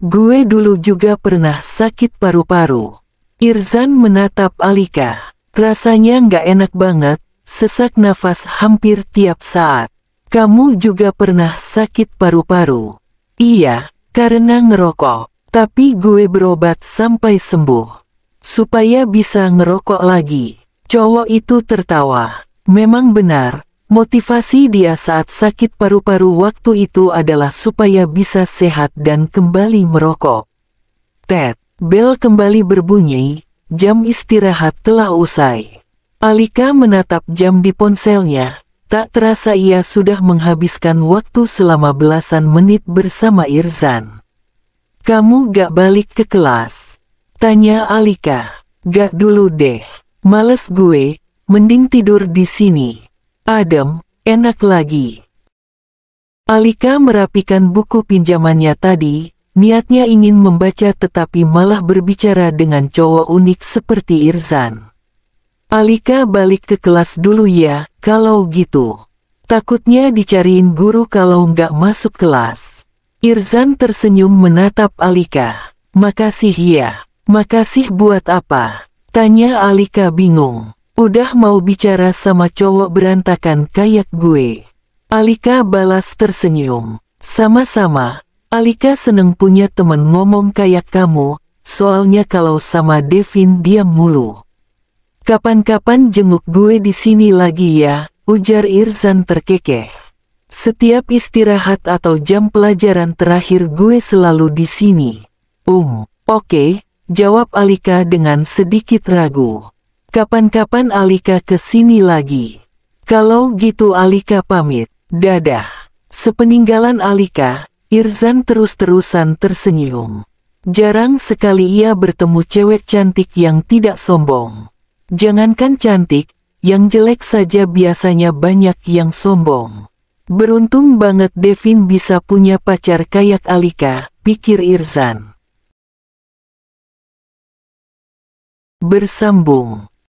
Gue dulu juga pernah sakit paru-paru. Irzan menatap Alika. Rasanya nggak enak banget, sesak nafas hampir tiap saat. Kamu juga pernah sakit paru-paru? Iya, karena ngerokok. Tapi gue berobat sampai sembuh. Supaya bisa ngerokok lagi. Cowok itu tertawa. Memang benar, motivasi dia saat sakit paru-paru waktu itu adalah supaya bisa sehat dan kembali merokok. Tet, bel kembali berbunyi, jam istirahat telah usai. Alika menatap jam di ponselnya, tak terasa ia sudah menghabiskan waktu selama belasan menit bersama Irzan. Kamu gak balik ke kelas? Tanya Alika. Gak dulu deh, males gue, mending tidur di sini. Adem, enak lagi. Alika merapikan buku pinjamannya tadi, niatnya ingin membaca tetapi malah berbicara dengan cowok unik seperti Irzan. Alika balik ke kelas dulu ya, kalau gitu. Takutnya dicariin guru kalau nggak masuk kelas. Irzan tersenyum menatap Alika. Makasih ya. Makasih buat apa? Tanya Alika bingung. Udah mau bicara sama cowok berantakan kayak gue. Alika balas tersenyum. Sama-sama. Alika seneng punya temen ngomong kayak kamu, soalnya kalau sama Devin diam mulu. Kapan-kapan jenguk gue di sini lagi ya, ujar Irzan terkekeh. Setiap istirahat atau jam pelajaran terakhir gue selalu di sini. Oke, jawab Alika dengan sedikit ragu. Kapan-kapan Alika ke sini lagi. Kalau gitu Alika pamit, dadah. Sepeninggalan Alika, Irzan terus-terusan tersenyum. Jarang sekali ia bertemu cewek cantik yang tidak sombong. Jangankan cantik, yang jelek saja biasanya banyak yang sombong. Beruntung banget Devin bisa punya pacar kayak Alika, pikir Irzan. Bersambung.